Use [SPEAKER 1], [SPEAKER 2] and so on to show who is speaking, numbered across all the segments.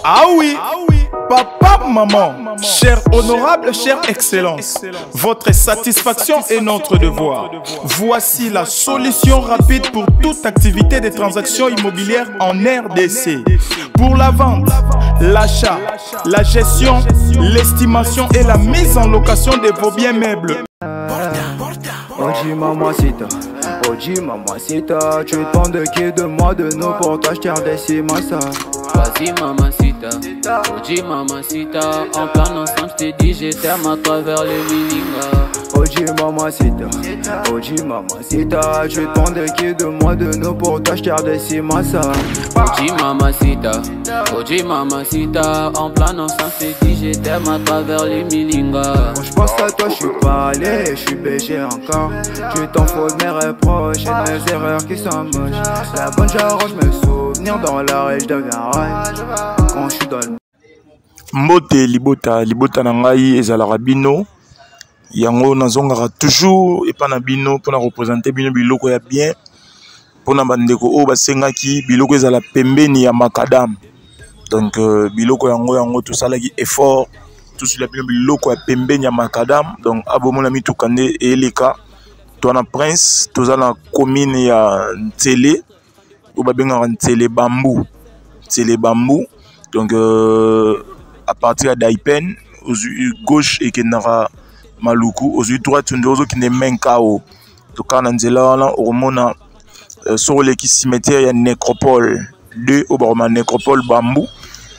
[SPEAKER 1] Ah oui, papa, maman, cher honorable, chère excellence, votre satisfaction est notre devoir. Voici la solution rapide pour toute activité de transactions immobilières en RDC. Pour la vente, l'achat, la gestion, l'estimation et la mise en location de vos biens meubles.
[SPEAKER 2] Oji mamacita, Oji mamacita, tu te demandes qui de moi de nous pour t'acheter des cimasa.
[SPEAKER 3] Vas-y mamacita, Oji mamacita, en plan ensemble j't'ai dit je t'aime à travers le Milinga.
[SPEAKER 2] Oji mamacita, tu te demandes qui de moi de nous pour t'acheter des cimasa.
[SPEAKER 3] Oji mamacita, en plan ensemble j't'ai dit je t'aime à travers le Milinga.
[SPEAKER 2] Quand je pense à toi je suis pas allé, je suis BG encore. Tu t'en fous de mes reproches et de mes erreurs qui sont moches. La bonne j'arrange mes souvenirs dans la rage, je deviens rage quand je suis dans le...
[SPEAKER 1] Mbote libota na ngai ezalaka bino yango nazongaka toujours epa na bino mpona représenter bino biloko ya bien mpona bandeko oyo basengaki biloko ezala pembeni ya makadam. Donc biloko yango tosalaki effort tosila bino biloko ya pembeni ya makadam. Donc abomona mituka nde eleka toana prince toza na commune ya Ntsele oyo babengaka Ntsele bambou. Donc à partir d'Aipen, aux gauche et qui n'aura Maluku, aux droite, on qui n'est même KO. Donc, quand on est là, on a sur les cimetières, il y a Nécropole 2 au Baroma Nécropole Bambou.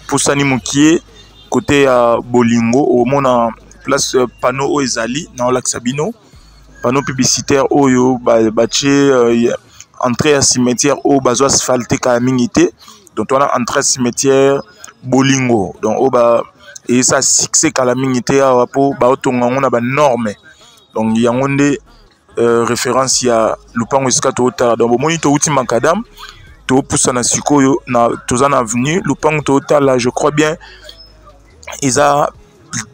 [SPEAKER 1] Pour Sanimoukié, côté à Bolingo, au a place panneau Ezali, dans l'axe Sabino. Panneau publicitaire Oyo, Baché, entrée à cimetière au bazo asphalté Kaminité. Donc, on a entrée à cimetière Bolingo. Donc, et ça, c'est Kaminité à Wapo, on a des normes. Donc, il y a une référence, il y a Lupango Iskatota. Donc, au to outil Makadam, to poussa na Sikoyo, na Tozana Avenue, Lupango Tota, là, je crois bien, ils ont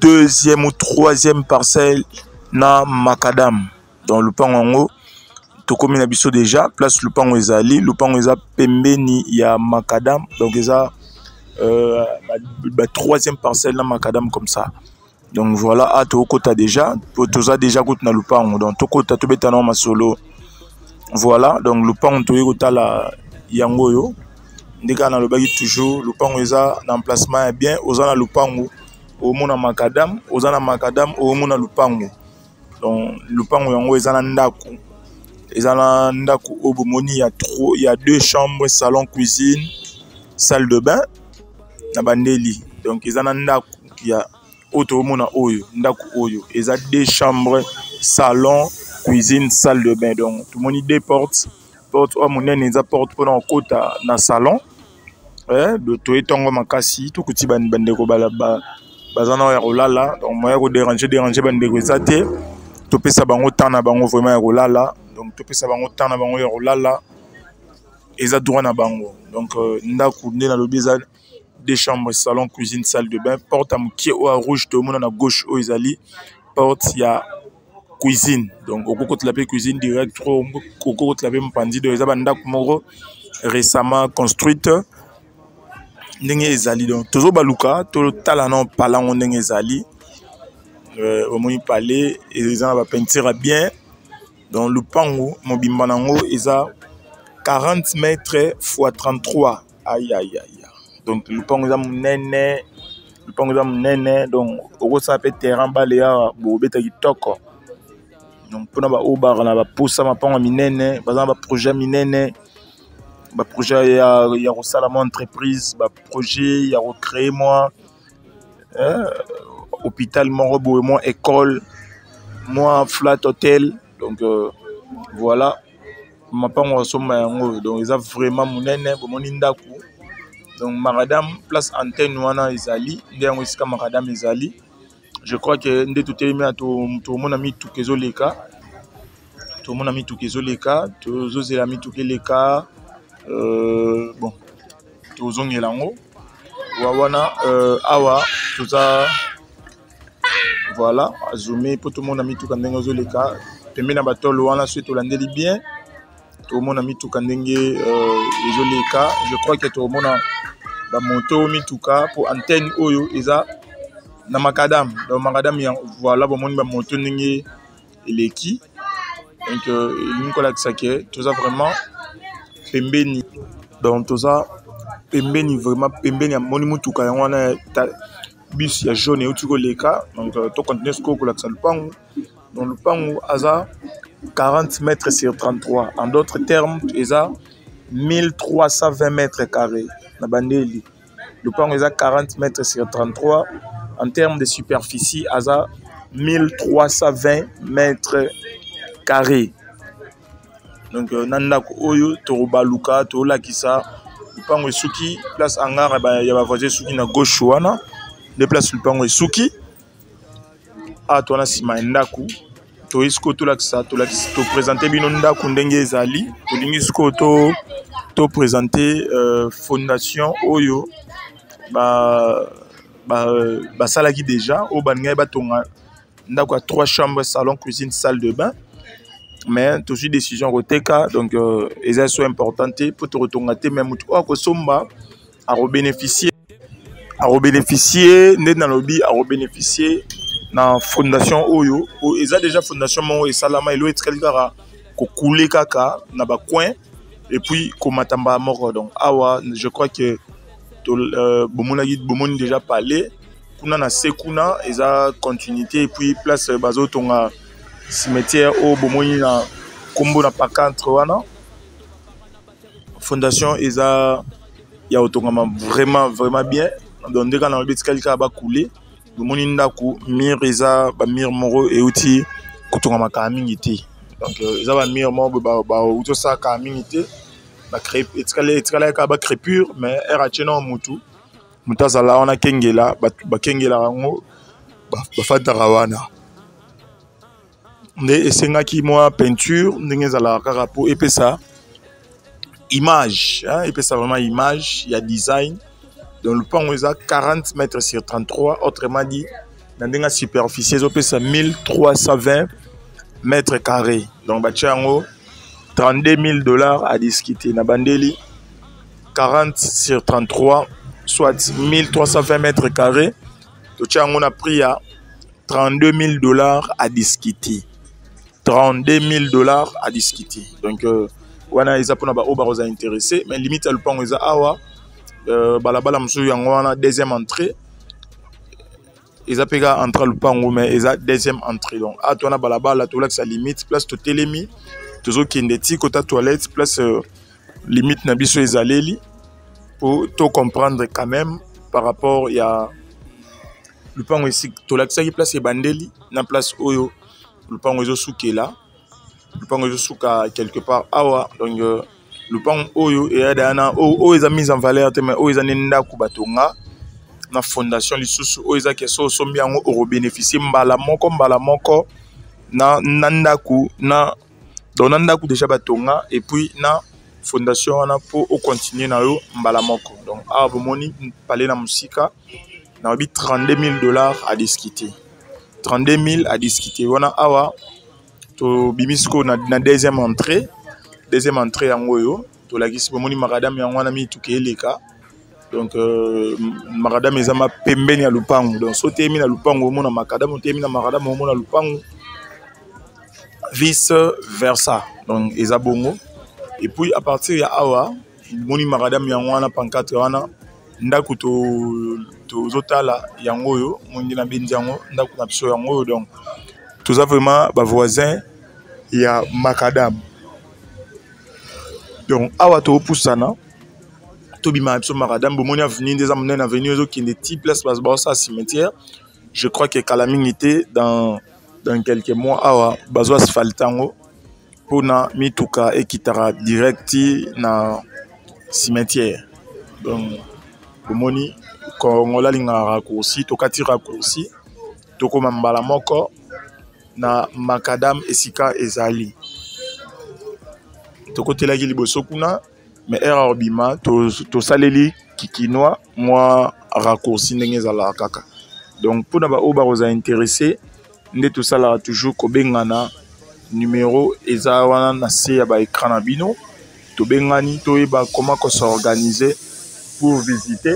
[SPEAKER 1] deuxième ou troisième parcelle na Makadam. Donc, Lupango, Tokomi Nabiso déjà, place Lupango Ezali, Lupango Eza Pembeni, il y a Makadam, donc ils ont troisième parcelle na Makadam comme ça. Donc voilà, à Tokota déjà, Toza déjà côté na Lupango, donc Tokota Tobeta na Masolo. Voilà, donc Lupango Toyota la Yangoyo, ndeka na lobaki toujours, Lupango Eza na emplacement bien, Ozana Lupango, au mona Makadam, Ozana Makadam, au mona Lupango. Donc Lupango Yango Eza na Ndaku. Et dans Ndaku Obomoni, il y a 2 chambres, salon, cuisine, salle de bain, na bandeli. Donc ils ont Ndaku, il y a Otomona Oyo, Ndaku Oyo. Ils ont 2 chambres, salon, cuisine, salle de bain. Donc tout le monde y deux portes. Porte où mon nez apporte pour un côté dans salon. De tout est en makasi, tout petit bandeko balaba, bazana ya rolala. Donc moi je déranger bandeko zate. Tout peut ça bango tana bango vraiment ya rolala. Donc tout peut ça bango tana bango ya rolala. Eza droit na bango. Donc ndaku nde na lobeza 2 chambres, salon, cuisine, salle de bain. Porte à moukié ou à rouge, tout le monde à gauche au Izali. Porte, il y a cuisine. Donc, au cours de la cuisine direct, au cours de la mpandi de Izabanda Kumoro, récemment construite. Ndenge Izali. Donc, toujours Baluka, tout le talent parlant on Ndenge Izali. Au moins, il parlait, et ils ont peinture bien. Donc, le pango, mon bimbanango, ils ont 40 mètres x 33. Aïe, aïe, aïe. Donc, le pango est mon donc, au ça peut terrain baléa, bobeta qui toko. Donc, pour nous, on a pour ça, ma pango minene, par exemple, projet minene, projet, il y a mon entreprise, projet, il y a recréé moi, hôpital, moi, école, moi, flat hotel. Donc, voilà, ma pango somme, donc, ils ont vraiment mon indaku. Donc, Maradam, place antenne wana Ezali, ndeyango isika Maradam Ezali. Je crois que nde tout est mis à tout le monde a mis tout kezo leka. Tout le monde a mis tout kezo leka. Tout le monde a mis tout leka. Bon, tout le monde est là. Wawana, awa, tout ça. Voilà, zoomé pour tout le monde a mis tout kezo leka. Pembe na batolo wana suite olandeli bien. Tout le monde a mis tout kezo leka. Je crois que tout le monde a ba moto mituka pour antenne oyo eza na macadam. Donc macadam voilà ba moni ba moto ndenge eleki. Donc il ko la que tout ça vraiment pembeni. Donc tout ça pembeni vraiment pembeni ya moni mutuka yango na bus ya jaune et tout leka. Donc to continuer ce ko la lupango. Donc lupango aza 40 mètres sur 33. En d'autres termes, eza 1320 mètres carrés. Na bandeli. Lupango eza 40 mètres sur 33. En termes de superficie, eza 1320 mètres carrés. Donc nanda ko oyo to baluka to lakisa lupango esuki place hangar ya ba voisin suki na gauche wana. Les places lupango esuki. Ah to na sima ndaku. To isko to lakisa to présenter bino ndaku ndenge ezali. To lingisko to présenter fondation oyo ba salaki déjà au bangai batonga ndako à 3 chambres, salon, cuisine, salle de bain. Mais tout de décision roteka donc les sont importantes pour te retourner même ou ko somba à bénéficier net dans lobby à bénéficier na fondation oyo eza déjà fondation mo et salama elo etkala ko couler kaka na ba coin et puis ko matamba moko. Donc awa je crois que bomoni déjà parlé kuna na sekuna eza continuité et puis place bazo tonga cimetière au bomoni na kombo na pakantre wana fondation eza ya otongama vraiment bien. Donc ndeka na betikali ka ba couler bomoni ndaku mire eza ba mire moro et outil kotongama ka mingi te. Donc eza ba mire moro ba outo sa ka mingi te ba crép etikala ka ba crépure mais era chena mutu mutazala wana kengela ba kengela ngo ba fatara wana nde esengaki moi peinture ndenge ezala kaka po epesa image epesa vraiment image ya design. Donc le pan eza 40 mètres sur 33, autrement dit na ndenge superficie ezopesa 1320 mètres carrés. Donc bachango $32,000 à discuter na bandeli 40 sur 33 soit 1320 mètres carrés. Tochango na prix à $32,000 à discuter. $32,000 à discuter. Donc wana eza pona ba obaroza intéressé mais limite à lupango eza awa balabala msu yango wana deuxième entrée eza pega entre lupango mais eza deuxième entrée. Donc a tona balabala to la sa limite place to telemi tozo kindeti kota toilette place limite na biso ezaleli pour to comprendre quand même par rapport ya lupango ici to la sa place e bandeli na place oyo lupango ezo sukela lupango ezo suka quelque part awa. Donc lupango oyo e dana o eza mise en valeur te mais o eza nenda ku batonga na fondation lisusu o eza keso sombi yango o bénéficier mbala moko na nandaku na donc nandaku déjà batonga et puis na fondation wana pour o continuer na yo mbala moko. Donc awa bomoni parler na musika na bi $32,000 à discuter. 32,000 à discuter. Wana awa to bimisko na deuxième entrée yango yo to la gisi bomoni macadam yango wana mi tukeleka. Donc macadam ezama pembeni ya lupango. Donc so temi na lupango mona macadam temi na macadam mona lupango vice versa. Donc ezabongo et puis à partir ya awa moni macadam yango wana pancarte wana ndaku to zotala yango yo mondi na benzi yango ndaku na biso yango yo. Donc tout ça vraiment ba voisin ya macadam. Donc awa to pusana to bima biso macadam bomoni avenue des amnen avenue zo qui est type place bas ça cimetière. Je crois que calamité dans quelques mois awa bazo asphaltango pour na mituka ekitara direct na cimetière. Donc bomoni ko ngola linga raccourci to kati raccourci to koma mbala moko na macadam esika ezali to côté la liboso kuna mais erreur bima to saleli kikinois moi raccourci ndenge ezala kaka. Donc pour na ba obaroza intéressé nde to sala toujours ko bengana numéro eza wana na se ya ba écran na bino to bengani to eba comment ko s'organiser pour visiter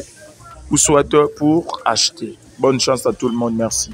[SPEAKER 1] ou soit pour acheter. Bonne chance à tout le monde, merci.